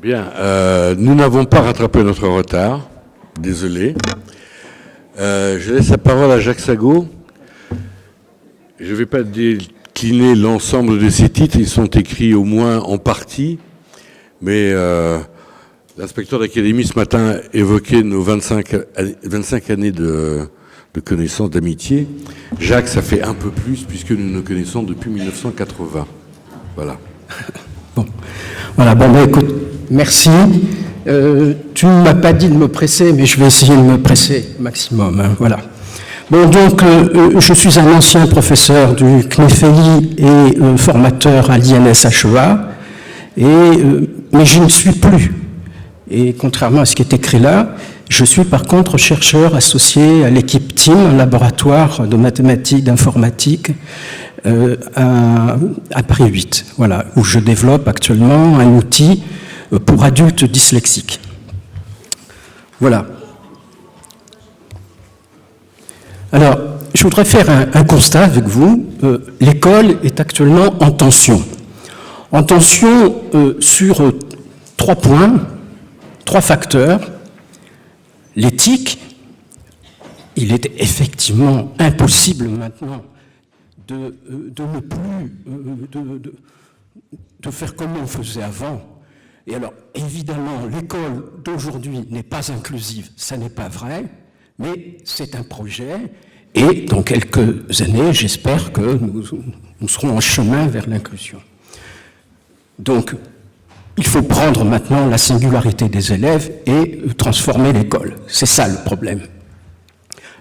Bien, nous n'avons pas rattrapé notre retard, désolé. Je laisse la parole à Jacques Sago. Je ne vais pas décliner l'ensemble de ces titres, ils sont écrits au moins en partie, mais l'inspecteur d'académie ce matin évoquait nos 25 années de connaissance, d'amitié. Jacques, ça fait un peu plus, puisque nous nous connaissons depuis 1980. Voilà. Bon, voilà, écoute, merci. Tu ne m'as pas dit de me presser, mais je vais essayer de me presser au maximum. Hein, voilà. Bon, donc, je suis un ancien professeur du CNEFEI et formateur à l'INSHEA, mais je ne suis plus. Et contrairement à ce qui est écrit là, je suis par contre chercheur associé à l'équipe TIM, un laboratoire de mathématiques, d'informatique, à Paris 8, voilà, où je développe actuellement un outil pour adultes dyslexiques. Voilà. Alors, je voudrais faire un constat avec vous. L'école est actuellement en tension. En tension sur 3 points, 3 facteurs. L'éthique, il est effectivement impossible maintenant de ne plus de faire comme on faisait avant. Et alors, évidemment, l'école d'aujourd'hui n'est pas inclusive, ça n'est pas vrai, mais c'est un projet, et dans quelques années, j'espère que nous serons en chemin vers l'inclusion. Donc, il faut prendre maintenant la singularité des élèves et transformer l'école. C'est ça le problème.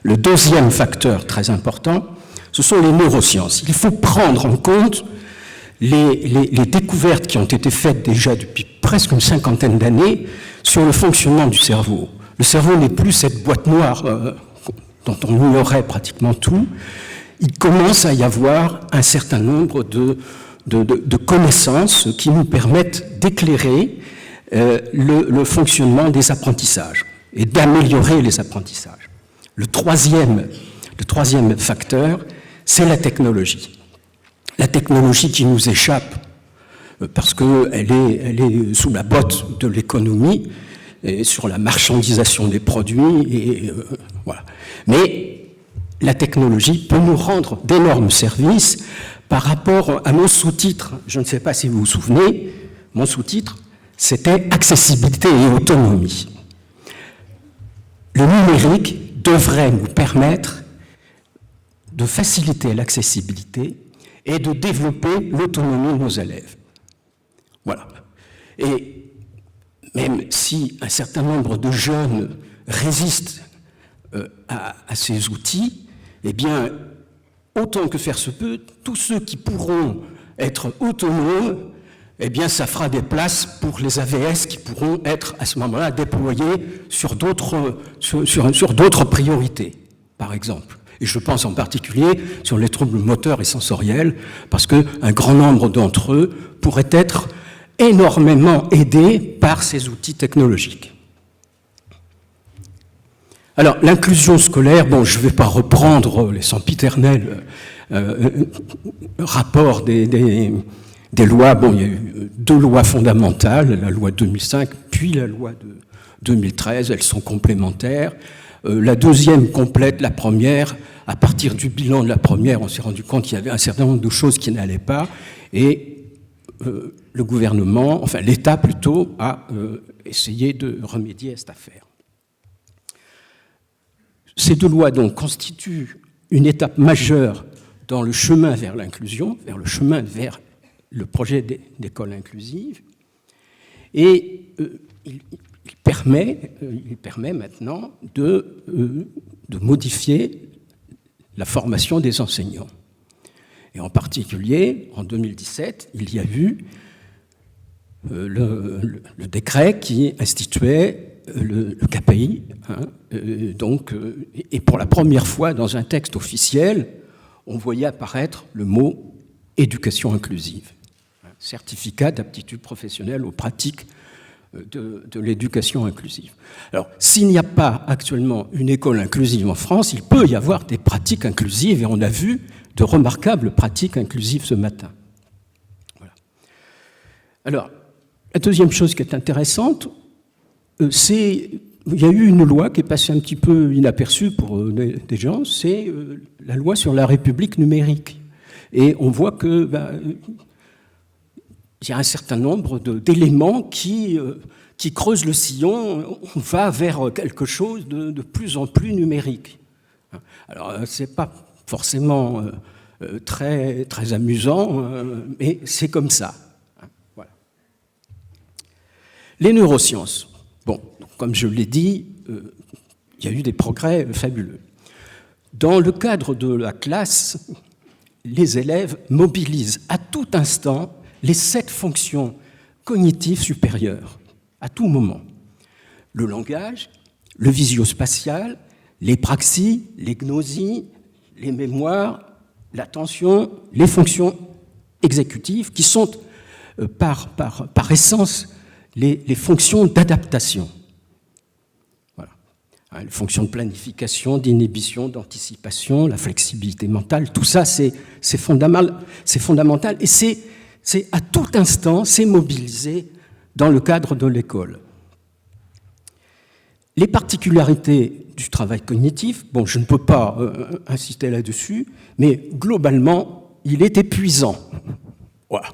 Le deuxième facteur très important, ce sont les neurosciences. Il faut prendre en compte les découvertes qui ont été faites déjà depuis presque une 50aine d'années sur le fonctionnement du cerveau. Le cerveau n'est plus cette boîte noire dont on ignorait pratiquement tout. Il commence à y avoir un certain nombre de connaissances qui nous permettent d'éclairer le fonctionnement des apprentissages et d'améliorer les apprentissages. Le troisième facteur, c'est la technologie. La technologie qui nous échappe parce qu'elle est sous la botte de l'économie et sur la marchandisation des produits. Et, voilà. Mais la technologie peut nous rendre d'énormes services par rapport à mon sous-titre. Je ne sais pas si vous vous souvenez, mon sous-titre, c'était « Accessibilité et autonomie ». Le numérique devrait nous permettre de faciliter l'accessibilité et de développer l'autonomie de nos élèves. Voilà. Et même si un certain nombre de jeunes résistent à ces outils, eh bien, autant que faire se peut, tous ceux qui pourront être autonomes, eh bien, ça fera des places pour les AVS qui pourront être, à ce moment-là, déployés sur d'autres priorités, par exemple. Et je pense en particulier sur les troubles moteurs et sensoriels, parce qu'un grand nombre d'entre eux pourraient être énormément aidés par ces outils technologiques. Alors, l'inclusion scolaire, bon, je ne vais pas reprendre les sempiternels rapports des lois. Bon, il y a eu 2 lois fondamentales, la loi 2005, puis la loi de 2013, elles sont complémentaires. La deuxième complète la première. À partir du bilan de la première, on s'est rendu compte qu'il y avait un certain nombre de choses qui n'allaient pas, et le gouvernement, enfin l'État plutôt, a essayé de remédier à cette affaire. Ces 2 lois donc constituent une étape majeure dans le chemin vers l'inclusion, vers le chemin vers le projet d'école inclusive, et il permet maintenant de modifier la formation des enseignants. Et en particulier, en 2017, il y a eu le décret qui instituait le KPI, et pour la première fois dans un texte officiel, on voyait apparaître le mot « éducation inclusive », certificat d'aptitude professionnelle aux pratiques de l'éducation inclusive. Alors, s'il n'y a pas actuellement une école inclusive en France, il peut y avoir des pratiques inclusives, et on a vu de remarquables pratiques inclusives ce matin. Voilà. Alors, La deuxième chose qui est intéressante, c'est il y a eu une loi qui est passée un petit peu inaperçue pour des gens, c'est la loi sur la République numérique. Et on voit que il y a un certain nombre d'éléments qui creusent le sillon. On va vers quelque chose de plus en plus numérique. Alors, ce n'est pas forcément très, très amusant, mais c'est comme ça. Voilà. Les neurosciences. Bon, comme je l'ai dit, il y a eu des progrès fabuleux. Dans le cadre de la classe, les élèves mobilisent à tout instant les 7 fonctions cognitives supérieures, à tout moment. Le langage, le visio-spatial, les praxies, les gnosies, les mémoires, l'attention, les fonctions exécutives, qui sont par essence les fonctions d'adaptation. Voilà. Les fonctions de planification, d'inhibition, d'anticipation, la flexibilité mentale, tout ça c'est fondamental et c'est à tout instant, c'est mobilisé dans le cadre de l'école. Les particularités du travail cognitif, bon, je ne peux pas insister là-dessus, mais globalement, il est épuisant. Voilà.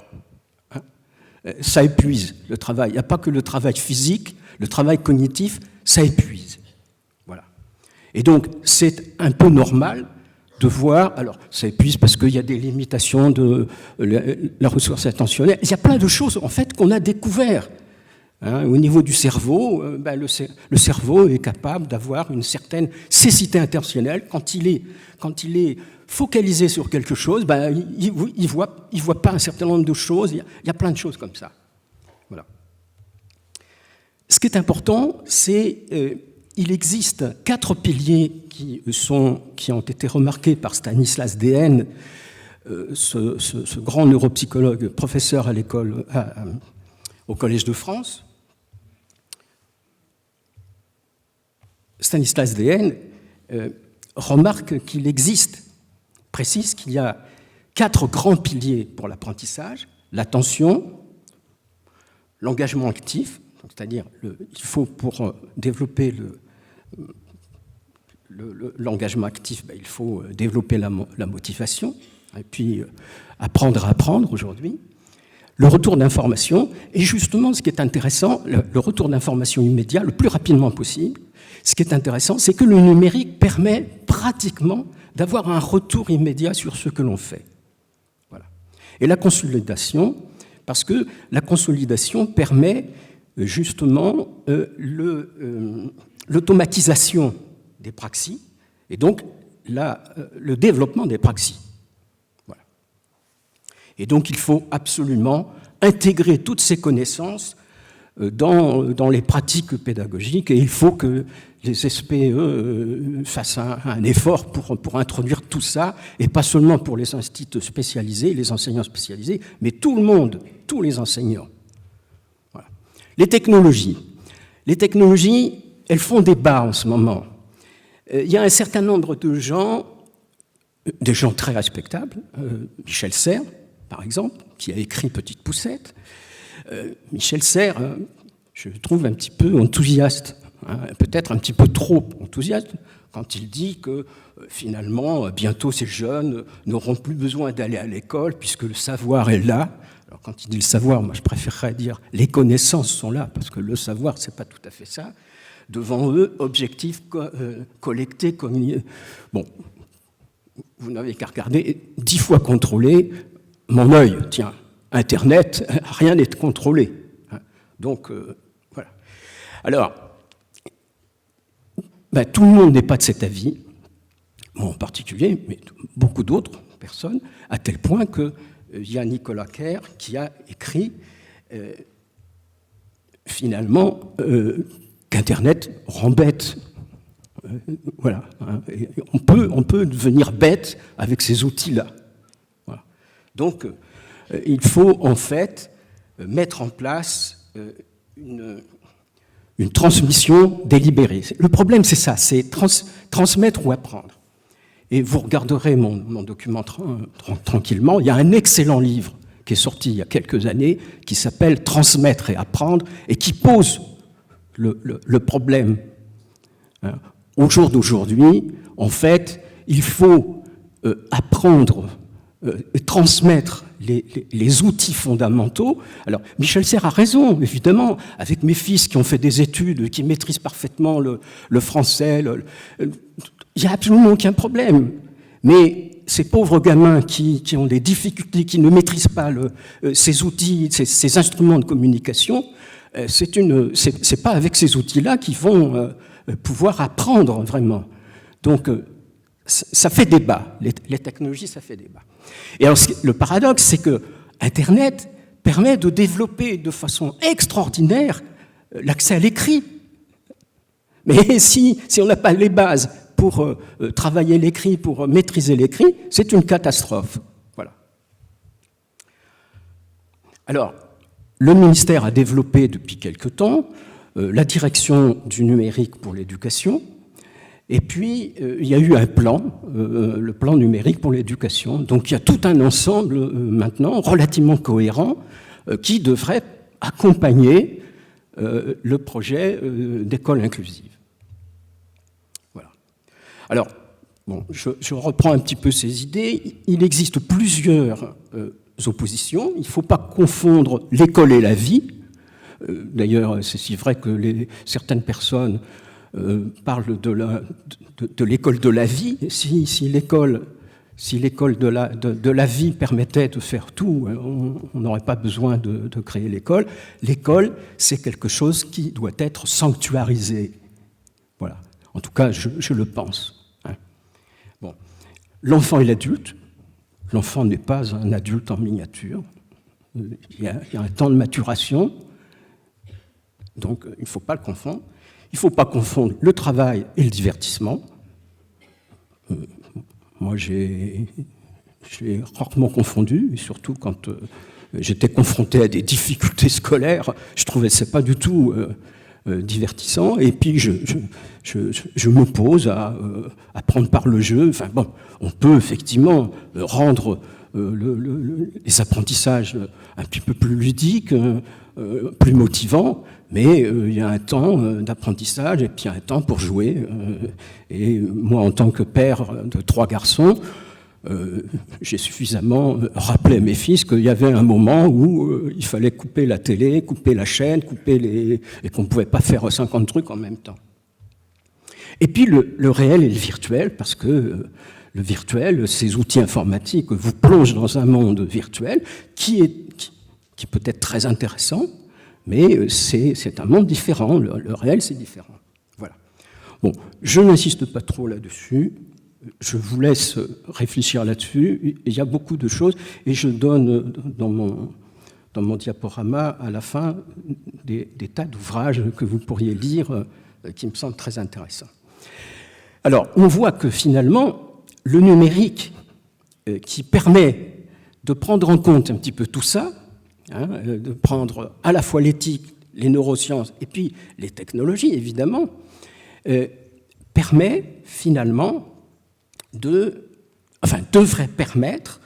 Ça épuise le travail. Il n'y a pas que le travail physique, le travail cognitif, ça épuise. Voilà. Et donc, c'est un peu normal de voir, alors ça épuise parce qu'il y a des limitations de la ressource attentionnelle. Il y a plein de choses, en fait, qu'on a découvert. Au niveau du cerveau, le cerveau est capable d'avoir une certaine cécité intentionnelle. Quand il est focalisé sur quelque chose, il voit pas un certain nombre de choses. Il y a plein de choses comme ça. Voilà. Ce qui est important, c'est il existe 4 piliers qui ont été remarqués par Stanislas Dehaene, ce grand neuropsychologue, professeur à l'école, au Collège de France. Stanislas Dehaene remarque qu'il précise qu'il y a 4 grands piliers pour l'apprentissage: l'attention, l'engagement actif, c'est-à-dire il faut pour développer l'engagement actif, il faut développer la motivation, et puis apprendre à apprendre aujourd'hui. Le retour d'information, et justement ce qui est intéressant, le retour d'information immédiat, le plus rapidement possible. Ce qui est intéressant, c'est que le numérique permet pratiquement d'avoir un retour immédiat sur ce que l'on fait. Voilà. Et la consolidation, parce que la consolidation permet justement l'automatisation des praxis, et donc le développement des praxis. Voilà. Et donc il faut absolument intégrer toutes ces connaissances dans les pratiques pédagogiques, et il faut que les SPE fassent un effort pour introduire tout ça, et pas seulement pour les instituts spécialisés, les enseignants spécialisés, mais tout le monde, tous les enseignants. Voilà. Les technologies, elles font débat en ce moment. Il y a un certain nombre de gens, des gens très respectables, Michel Serres, par exemple, qui a écrit Petite Poussette. Michel Serres, je le trouve un petit peu enthousiaste, peut-être un petit peu trop enthousiaste, quand il dit que finalement, bientôt ces jeunes n'auront plus besoin d'aller à l'école puisque le savoir est là. Alors quand il dit le savoir, moi je préférerais dire les connaissances sont là, parce que le savoir, c'est pas tout à fait ça. Devant eux, objectifs collectés, bon, vous n'avez qu'à regarder 10 fois contrôlé, mon œil, tiens, Internet, rien n'est contrôlé. Donc, voilà. Alors, tout le monde n'est pas de cet avis, moi en particulier, mais beaucoup d'autres personnes, à tel point qu'il y a Nicolas Kerr qui a écrit, finalement, qu'Internet rend bête. Voilà. On peut devenir bête avec ces outils-là. Voilà. Donc, il faut en fait mettre en place une transmission délibérée. Le problème, c'est ça, c'est transmettre ou apprendre. Et vous regarderez mon document tranquillement, il y a un excellent livre qui est sorti il y a quelques années, qui s'appelle « Transmettre et apprendre » et qui pose le problème. Au jour d'aujourd'hui, en fait, il faut apprendre et transmettre les outils fondamentaux. Alors, Michel Serres a raison, évidemment, avec mes fils qui ont fait des études, qui maîtrisent parfaitement le français, il n'y a absolument aucun problème. Mais ces pauvres gamins qui ont des difficultés, qui ne maîtrisent pas ces outils, ces instruments de communication, c'est pas avec ces outils-là qu'ils vont pouvoir apprendre vraiment. Donc, ça fait débat. Les technologies, ça fait débat. Et alors, le paradoxe, c'est que Internet permet de développer de façon extraordinaire l'accès à l'écrit. Mais si on n'a pas les bases pour travailler l'écrit, pour maîtriser l'écrit, c'est une catastrophe. Voilà. Alors, le ministère a développé depuis quelque temps la direction du numérique pour l'éducation, et puis il y a eu un plan, le plan numérique pour l'éducation. Donc il y a tout un ensemble maintenant relativement cohérent qui devrait accompagner le projet d'école inclusive. Alors, bon, je reprends un petit peu ces idées. Il existe plusieurs oppositions. Il ne faut pas confondre l'école et la vie. D'ailleurs, c'est si vrai que certaines personnes parlent de l'école de la vie. Si l'école de la vie permettait de faire tout, on n'aurait pas besoin de créer l'école. L'école, c'est quelque chose qui doit être sanctuarisé. Voilà. En tout cas, je le pense. Bon. L'enfant et l'adulte. L'enfant n'est pas un adulte en miniature. Il y a un temps de maturation. Donc, il ne faut pas le confondre. Il ne faut pas confondre le travail et le divertissement. Moi, j'ai rarement confondu, et surtout quand j'étais confronté à des difficultés scolaires, je trouvais que ce n'est pas du tout divertissant. Et puis, je m'oppose à apprendre par le jeu. Enfin, bon, on peut effectivement rendre les apprentissages un petit peu plus ludiques, plus motivants, mais il y a un temps d'apprentissage et puis un temps pour jouer. Et moi, en tant que père de 3 garçons, j'ai suffisamment rappelé à mes fils qu'il y avait un moment où il fallait couper la télé, couper la chaîne, et qu'on ne pouvait pas faire 50 trucs en même temps. Et puis le réel et le virtuel, parce que le virtuel, ces outils informatiques vous plongent dans un monde virtuel qui peut être très intéressant, mais c'est un monde différent. Le réel, c'est différent. Voilà. Bon, je n'insiste pas trop là-dessus. Je vous laisse réfléchir là-dessus. Il y a beaucoup de choses, et je donne dans mon diaporama à la fin des tas d'ouvrages que vous pourriez lire qui me semblent très intéressants. Alors, on voit que finalement, le numérique qui permet de prendre en compte un petit peu tout ça, de prendre à la fois l'éthique, les neurosciences et puis les technologies, évidemment, permet finalement devrait permettre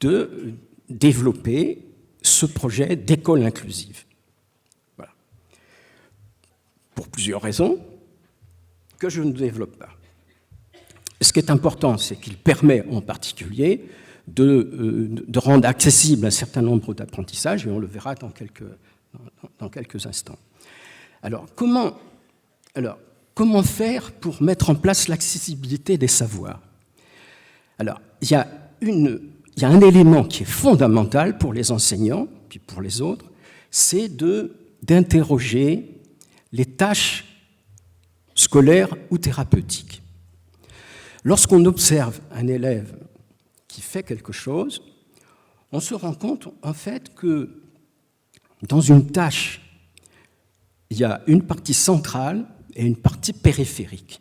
de développer ce projet d'école inclusive. Voilà. Pour plusieurs raisons que je ne développe pas. Ce qui est important, c'est qu'il permet en particulier de rendre accessible un certain nombre d'apprentissages, et on le verra dans quelques instants. Alors, comment faire pour mettre en place l'accessibilité des savoirs? Alors, il y a un élément qui est fondamental pour les enseignants, puis pour les autres, c'est d'interroger les tâches scolaires ou thérapeutiques. Lorsqu'on observe un élève qui fait quelque chose, on se rend compte en fait que dans une tâche, il y a une partie centrale et une partie périphérique.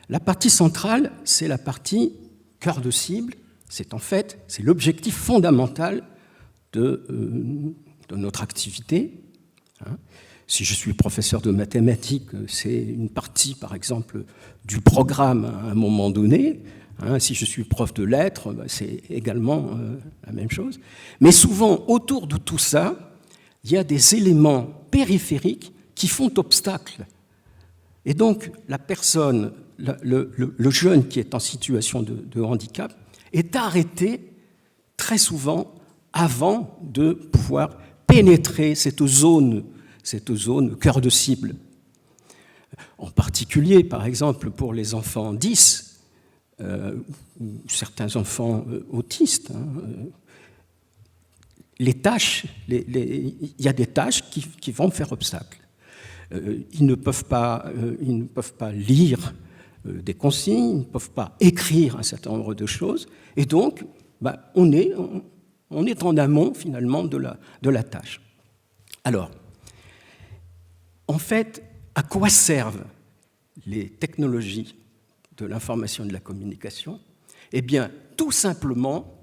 La partie centrale, c'est la partie cœur de cible, c'est l'objectif fondamental de notre activité. Si je suis professeur de mathématiques, c'est une partie, par exemple, du programme à un moment donné. Si je suis prof de lettres, c'est également la même chose. Mais souvent, autour de tout ça, il y a des éléments périphériques qui font obstacle. Et donc, la personne, le jeune qui est en situation de handicap, est arrêté très souvent avant de pouvoir pénétrer cette zone cœur de cible. En particulier, par exemple, pour les enfants 10, ou certains enfants autistes, les tâches, il y a des tâches qui vont faire obstacle. Ils ne peuvent pas lire des consignes, ils ne peuvent pas écrire un certain nombre de choses, et donc on est en amont finalement de la tâche. Alors, en fait, à quoi servent les technologies de l'information et de la communication? Eh bien, tout simplement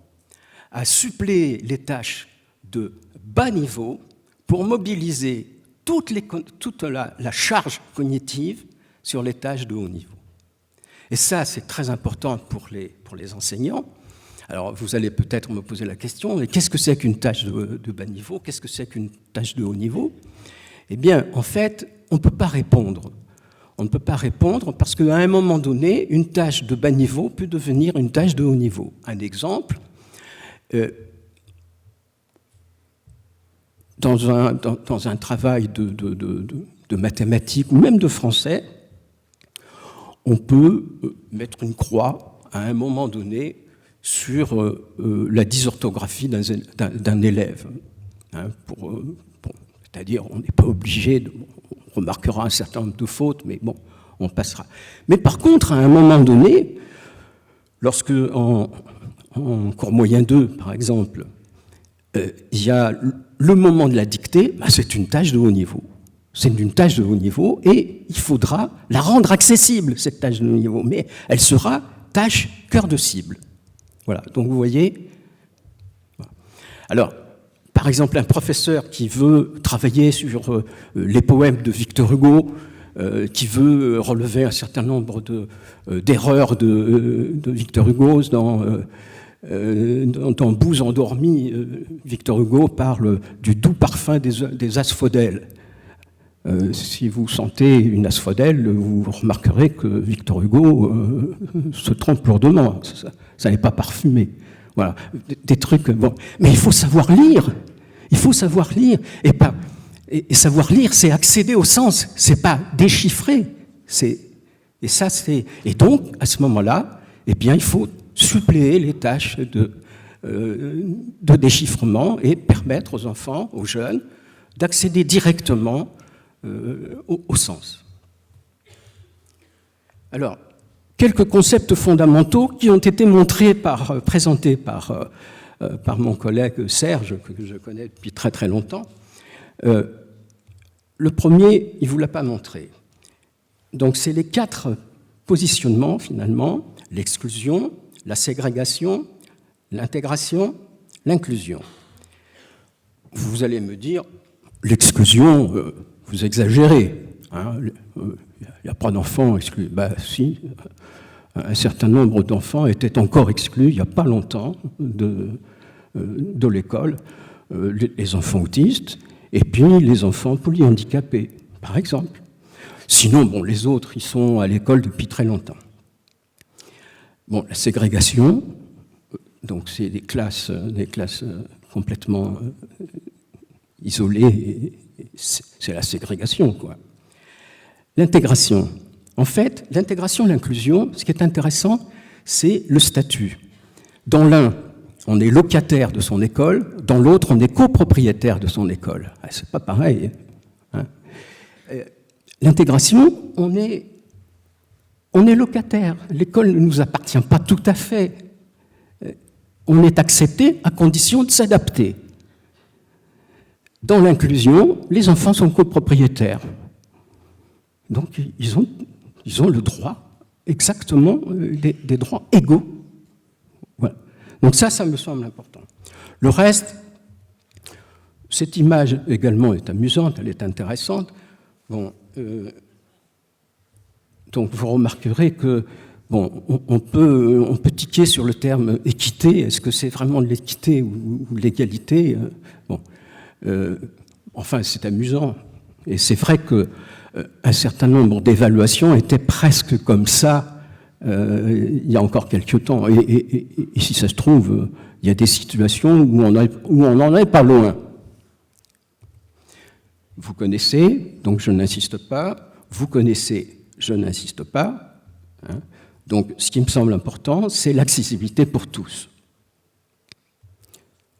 à suppléer les tâches de bas niveau pour mobiliser toute la charge cognitive sur les tâches de haut niveau. Et ça, c'est très important pour les enseignants. Alors, vous allez peut-être me poser la question, mais qu'est-ce que c'est qu'une tâche de bas niveau? Qu'est-ce que c'est qu'une tâche de haut niveau? Eh bien, en fait, on ne peut pas répondre. On ne peut pas répondre parce qu'à un moment donné, une tâche de bas niveau peut devenir une tâche de haut niveau. Un exemple, dans un travail de mathématiques ou même de français, on peut mettre une croix à un moment donné sur la dysorthographie d'un élève. C'est-à-dire, on n'est pas obligé, on remarquera un certain nombre de fautes, mais bon, on passera. Mais par contre, à un moment donné, lorsque en cours moyen 2, par exemple, il y a le moment de la dictée, c'est une tâche de haut niveau. C'est une tâche de haut niveau et il faudra la rendre accessible, cette tâche de haut niveau, mais elle sera tâche cœur de cible. Voilà, donc vous voyez. Voilà. Alors, par exemple, un professeur qui veut travailler sur les poèmes de Victor Hugo, qui veut relever un certain nombre d'erreurs de Victor Hugo dans Bouze endormi, Victor Hugo parle du doux parfum des asphodèles. Si vous sentez une asphodèle, vous remarquerez que Victor Hugo se trompe lourdement. Ça n'est pas parfumé. Voilà, des trucs. Bon, mais il faut savoir lire. Il faut savoir lire. Et savoir lire, c'est accéder au sens. C'est pas déchiffrer. Et donc, à ce moment-là, eh bien, il faut suppléer les tâches de déchiffrement et permettre aux enfants, aux jeunes, d'accéder directement au sens. Alors, quelques concepts fondamentaux qui ont été présentés par mon collègue Serge, que je connais depuis très très longtemps. Le premier, il ne vous l'a pas montré. Donc, c'est les 4 positionnements, finalement: l'exclusion, la ségrégation, l'intégration, l'inclusion. Vous allez me dire, l'exclusion, vous exagérez. Il n'y a pas d'enfants exclus. Si, un certain nombre d'enfants étaient encore exclus il n'y a pas longtemps de l'école, les enfants autistes et puis les enfants polyhandicapés, par exemple. Sinon, les autres, ils sont à l'école depuis très longtemps. Bon, la ségrégation, donc c'est des classes complètement isolées, c'est la ségrégation, quoi. L'intégration. En fait, l'intégration, l'inclusion, ce qui est intéressant, c'est le statut. Dans l'un, on est locataire de son école, dans l'autre, on est copropriétaire de son école. C'est pas pareil. L'intégration, on est locataire. L'école ne nous appartient pas tout à fait. On est accepté à condition de s'adapter. Dans l'inclusion, les enfants sont copropriétaires. Donc, ils ont le droit, exactement, des droits égaux. Voilà. Donc ça me semble important. Le reste, cette image également est amusante, elle est intéressante. Bon, donc vous remarquerez que Bon, on peut tiquer sur le terme équité. Est-ce que c'est vraiment de l'équité ou de l'égalité? Bon, enfin, c'est amusant. Et c'est vrai qu'un certain nombre d'évaluations étaient presque comme ça il y a encore quelques temps. Et si ça se trouve, il y a des situations où on n'en est pas loin. Vous connaissez, donc je n'insiste pas. Vous connaissez, je n'insiste pas. Hein. Donc, ce qui me semble important, c'est l'accessibilité pour tous.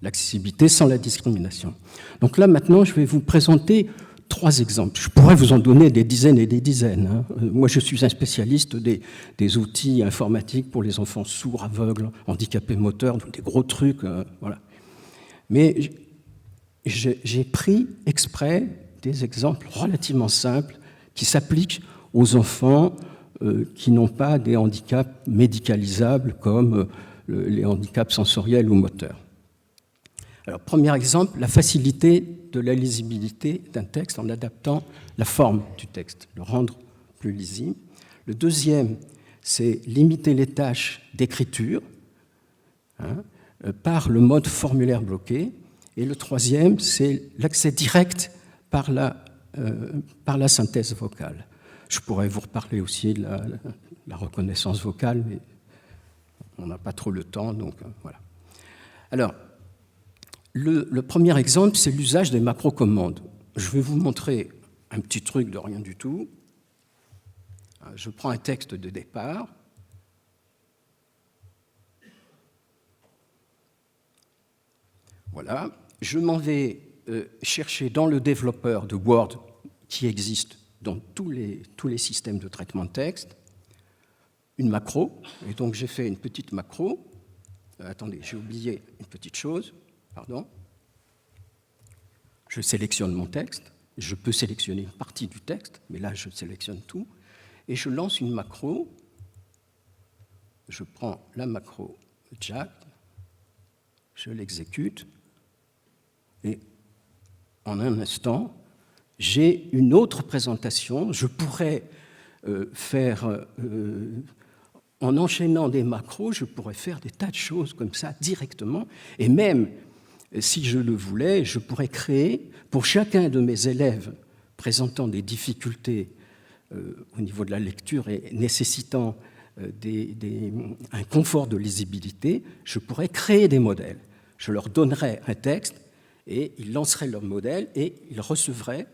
L'accessibilité sans la discrimination. Donc là, maintenant, je vais vous présenter 3 exemples. Je pourrais vous en donner des dizaines et des dizaines. Hein. Moi, je suis un spécialiste des outils informatiques pour les enfants sourds, aveugles, handicapés moteurs, des gros trucs. Voilà. Mais j'ai pris exprès des exemples relativement simples qui s'appliquent aux enfants qui n'ont pas des handicaps médicalisables comme les handicaps sensoriels ou moteurs. Alors, premier exemple, la facilité de la lisibilité d'un texte en adaptant la forme du texte, le rendre plus lisible. Le deuxième, c'est limiter les tâches d'écriture par le mode formulaire bloqué. Et le troisième, c'est l'accès direct par la synthèse vocale. Je pourrais vous reparler aussi de la reconnaissance vocale, mais on n'a pas trop le temps, donc voilà. Alors, le premier exemple, c'est l'usage des macro-commandes. Je vais vous montrer un petit truc de rien du tout. Je prends un texte de départ. Voilà. Je m'en vais chercher dans le développeur de Word qui existe dans tous les systèmes de traitement de texte une macro. Et donc, j'ai fait une petite macro. Attendez, j'ai oublié une petite chose. Pardon. Je sélectionne mon texte. Je peux sélectionner une partie du texte, mais là, je sélectionne tout. Et je lance une macro. Je prends la macro Jack. Je l'exécute. Et en un instant, j'ai une autre présentation. Je pourrais faire, en enchaînant des macros, je pourrais faire des tas de choses comme ça directement. Et même, si je le voulais, je pourrais créer, pour chacun de mes élèves présentant des difficultés au niveau de la lecture et nécessitant un confort de lisibilité, je pourrais créer des modèles. Je leur donnerais un texte et ils lanceraient leur modèle et ils recevraient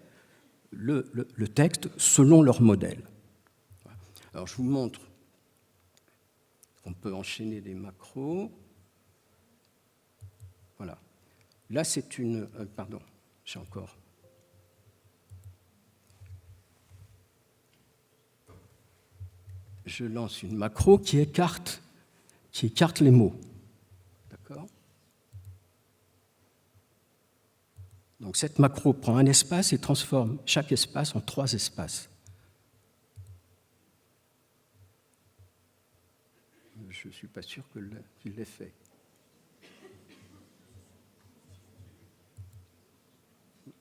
le texte selon leur modèle. Alors, je vous montre qu'on peut enchaîner des macros. Voilà. Là, c'est une... pardon, j'ai encore... Je lance une macro qui écarte les mots. D'accord ? Donc cette macro prend un espace et transforme chaque espace en 3 espaces. Je ne suis pas sûr qu'il l'ait fait.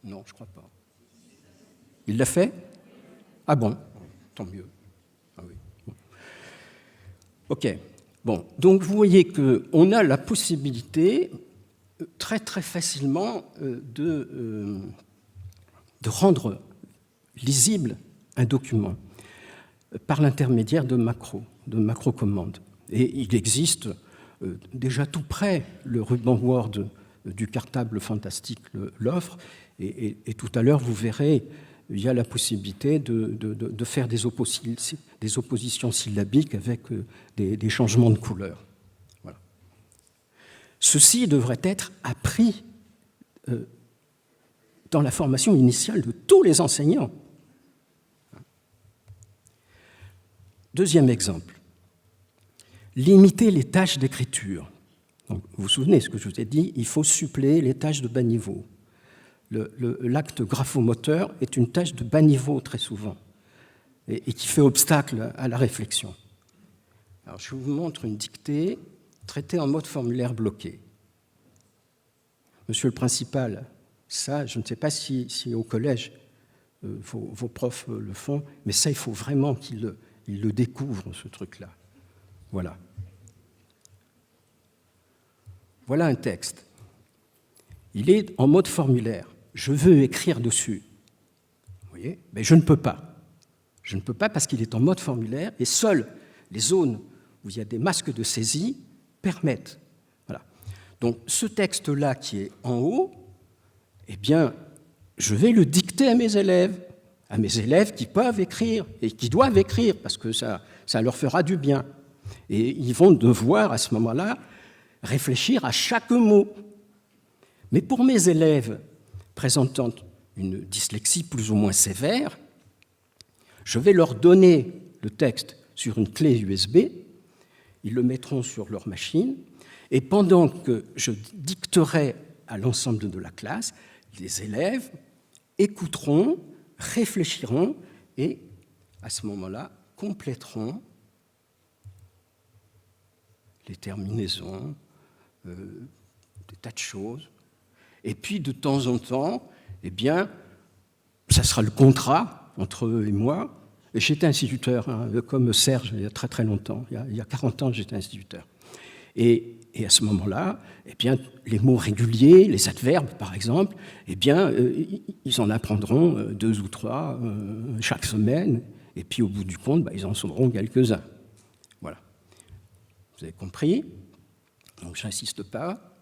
Non, je ne crois pas. Il l'a fait ? Ah bon, tant mieux. Ah oui. Bon. OK. Bon, donc vous voyez qu'on a la possibilité très très facilement de rendre lisible un document par l'intermédiaire de macro-commandes. Et il existe déjà tout près le ruban Word du cartable fantastique l'offre, et tout à l'heure vous verrez, il y a la possibilité de faire des oppositions syllabiques avec des changements de couleur. Voilà. Ceci devrait être appris dans la formation initiale de tous les enseignants. Deuxième exemple, limiter les tâches d'écriture. Donc, vous vous souvenez de ce que je vous ai dit, il faut suppléer les tâches de bas niveau. L'acte graphomoteur est une tâche de bas niveau très souvent et qui fait obstacle à la réflexion. Alors, je vous montre une dictée traitée en mode formulaire bloqué. Monsieur le principal, ça, je ne sais pas si au collège vos profs le font, mais ça, il faut vraiment qu'ils le découvrent, ce truc-là. Voilà. Voilà un texte. Il est en mode formulaire. Je veux écrire dessus. Vous voyez? Mais je ne peux pas. Je ne peux pas parce qu'il est en mode formulaire et seules les zones où il y a des masques de saisie permettent. Voilà. Donc ce texte-là qui est en haut, eh bien, je vais le dicter à mes élèves qui peuvent écrire et qui doivent écrire parce que ça leur fera du bien. Et ils vont devoir à ce moment-là réfléchir à chaque mot. Mais pour mes élèves présentant une dyslexie plus ou moins sévère, je vais leur donner le texte sur une clé USB, ils le mettront sur leur machine, et pendant que je dicterai à l'ensemble de la classe, les élèves écouteront, réfléchiront, et à ce moment-là, compléteront les terminaisons, des tas de choses. Et puis, de temps en temps, eh bien, ça sera le contrat entre eux et moi. Et j'étais instituteur, hein, comme Serge, il y a très très longtemps. Il y a 40 ans, j'étais instituteur. Et à ce moment-là, eh bien, les mots réguliers, les adverbes, par exemple, eh bien, ils en apprendront 2 ou 3 chaque semaine. Et puis, au bout du compte, ils en sauront quelques-uns. Voilà. Vous avez compris? Donc, je n'insiste pas.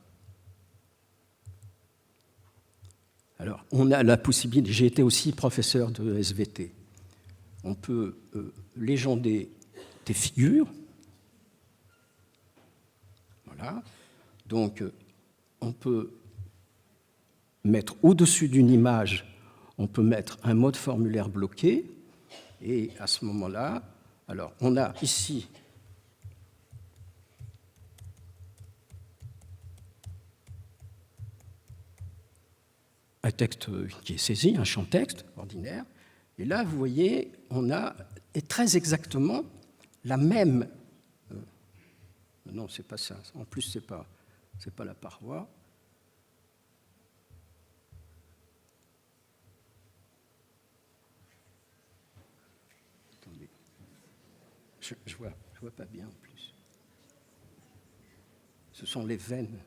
Alors, on a la possibilité, j'ai été aussi professeur de SVT. On peut légender des figures. Voilà. Donc, on peut mettre au-dessus d'une image, on peut mettre un mode formulaire bloqué. Et à ce moment-là, alors, on a ici un texte qui est saisi, un champ texte ordinaire. Et là, vous voyez, on a très exactement la même... non, c'est pas ça. En plus, c'est pas la paroi. Attendez. Je vois pas bien en plus. Ce sont les veines.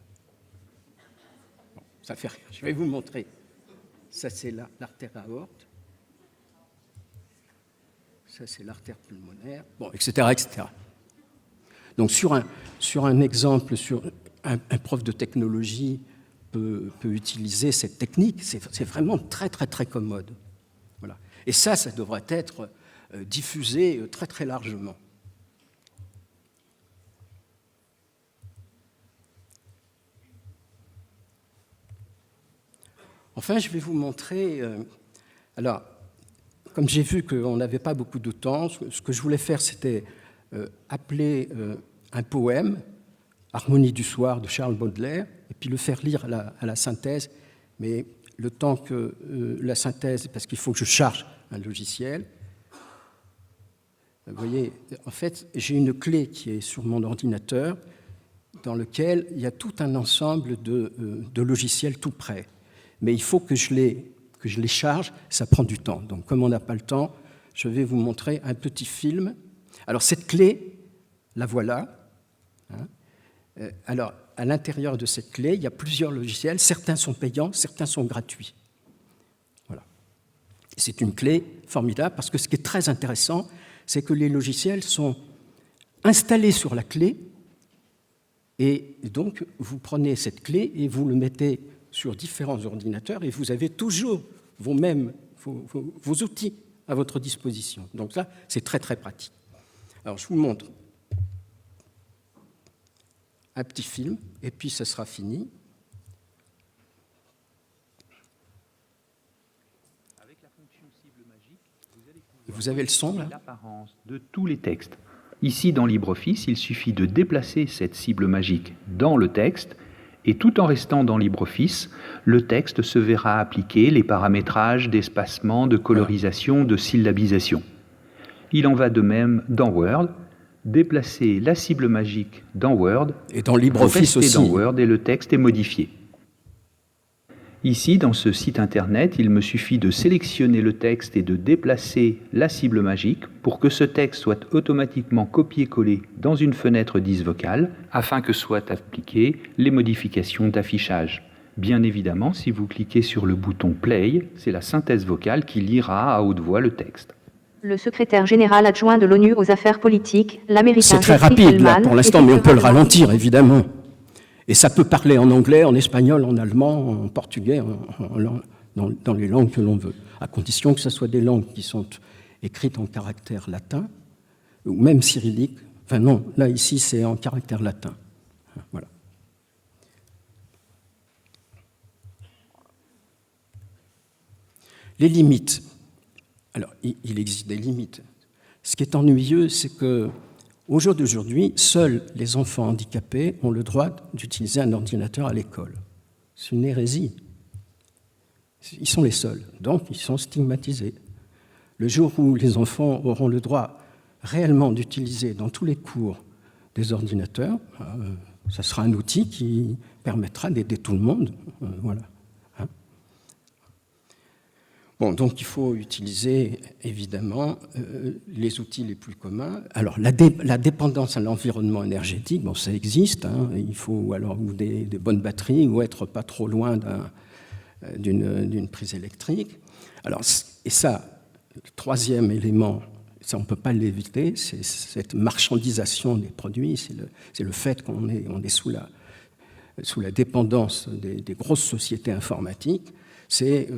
Bon, ça fait rien. Je vais vous montrer. Ça, c'est l'artère aorte. Ça, c'est l'artère pulmonaire. Bon, etc., etc. Donc, sur un exemple, un prof de technologie peut utiliser cette technique. C'est vraiment très, très, très commode. Voilà. Et ça devrait être diffusé très, très largement. Enfin, je vais vous montrer... alors, comme j'ai vu qu'on n'avait pas beaucoup de temps, ce que je voulais faire, c'était appeler un poème, Harmonie du soir de Charles Baudelaire, et puis le faire lire à la synthèse, mais le temps que la synthèse, parce qu'il faut que je charge un logiciel. Vous voyez, en fait, j'ai une clé qui est sur mon ordinateur, dans lequel il y a tout un ensemble de logiciels tout prêts. Mais il faut que je les charge, ça prend du temps. Donc, comme on n'a pas le temps, je vais vous montrer un petit film. Alors, cette clé, la voilà. Hein. Alors, à l'intérieur de cette clé, il y a plusieurs logiciels. Certains sont payants, certains sont gratuits. Voilà. C'est une clé formidable parce que ce qui est très intéressant, c'est que les logiciels sont installés sur la clé et donc vous prenez cette clé et vous le mettez sur différents ordinateurs et vous avez toujours vos outils à votre disposition. Donc là, c'est très très pratique. Alors je vous montre un petit film et puis ça sera fini. Avec la fonction cible magique, vous avez le son là ? L'apparence de tous les textes. Ici dans LibreOffice, il suffit de déplacer cette cible magique dans le texte. Et tout en restant dans LibreOffice, le texte se verra appliquer les paramétrages d'espacement, de colorisation, de syllabisation. Il en va de même dans Word. Déplacer la cible magique dans Word et dans LibreOffice aussi. Dans Word et le texte est modifié. Ici, dans ce site internet, il me suffit de sélectionner le texte et de déplacer la cible magique pour que ce texte soit automatiquement copié-collé dans une fenêtre 10 vocale afin que soient appliquées les modifications d'affichage. Bien évidemment, si vous cliquez sur le bouton Play, c'est la synthèse vocale qui lira à haute voix le texte. Le secrétaire général adjoint de l'ONU aux affaires politiques, l'américain. C'est très rapide là pour l'instant, mais on peut le ralentir évidemment. Et ça peut parler en anglais, en espagnol, en allemand, en portugais, dans les langues que l'on veut, à condition que ce soit des langues qui sont écrites en caractère latin, ou même cyrillique. Enfin non, là ici c'est en caractère latin. Voilà. Les limites. Alors, il existe des limites. Ce qui est ennuyeux, c'est que au jour d'aujourd'hui, seuls les enfants handicapés ont le droit d'utiliser un ordinateur à l'école. C'est une hérésie. Ils sont les seuls, donc ils sont stigmatisés. Le jour où les enfants auront le droit réellement d'utiliser dans tous les cours des ordinateurs, ça sera un outil qui permettra d'aider tout le monde. Voilà. Bon, donc il faut utiliser évidemment les outils les plus communs. Alors la dépendance à l'environnement énergétique, bon, ça existe. Il faut alors ou des bonnes batteries ou être pas trop loin d'une prise électrique. Alors et ça, le troisième élément, ça on peut pas l'éviter, c'est cette marchandisation des produits. C'est le fait qu'on est sous la dépendance des grosses sociétés informatiques. C'est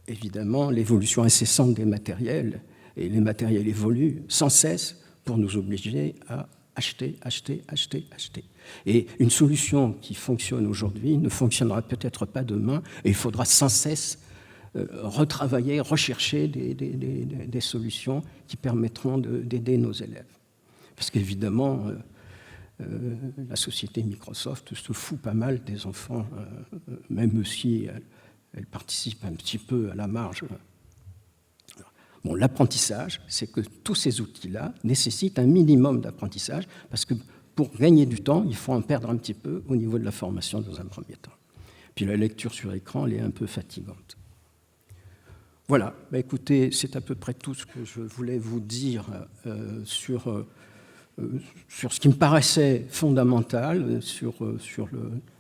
évidemment l'évolution incessante des matériels, et les matériels évoluent sans cesse pour nous obliger à acheter. Et une solution qui fonctionne aujourd'hui ne fonctionnera peut-être pas demain, et il faudra sans cesse retravailler, rechercher des solutions qui permettront d'aider nos élèves. Parce qu'évidemment, la société Microsoft se fout pas mal des enfants, même si elle participe un petit peu à la marge. Bon, l'apprentissage, c'est que tous ces outils-là nécessitent un minimum d'apprentissage, parce que pour gagner du temps, il faut en perdre un petit peu au niveau de la formation dans un premier temps. Puis la lecture sur écran, elle est un peu fatigante. Voilà, bah, écoutez, c'est à peu près tout ce que je voulais vous dire sur ce qui me paraissait fondamental, sur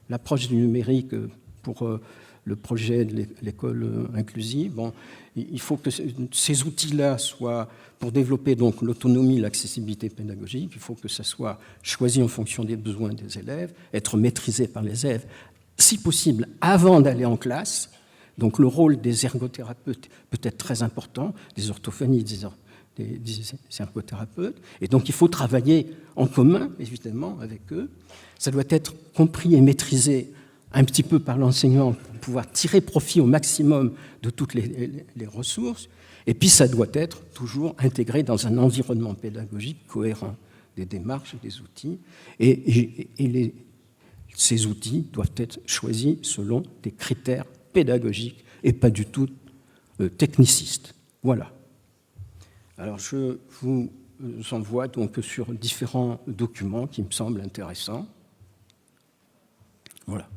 l'approche du numérique pour le projet de l'école inclusive. Bon, il faut que ces outils-là soient, pour développer donc l'autonomie, l'accessibilité pédagogique, il faut que ça soit choisi en fonction des besoins des élèves, être maîtrisé par les élèves, si possible avant d'aller en classe. Donc le rôle des ergothérapeutes peut être très important, des orthophonistes, des ergothérapeutes, et donc il faut travailler en commun, évidemment, avec eux. Ça doit être compris et maîtrisé un petit peu par l'enseignant pour pouvoir tirer profit au maximum de toutes les ressources. Et puis ça doit être toujours intégré dans un environnement pédagogique cohérent, des démarches, des outils. Et ces outils doivent être choisis selon des critères pédagogiques et pas du tout technicistes. Voilà. Alors je vous envoie donc sur différents documents qui me semblent intéressants. Voilà.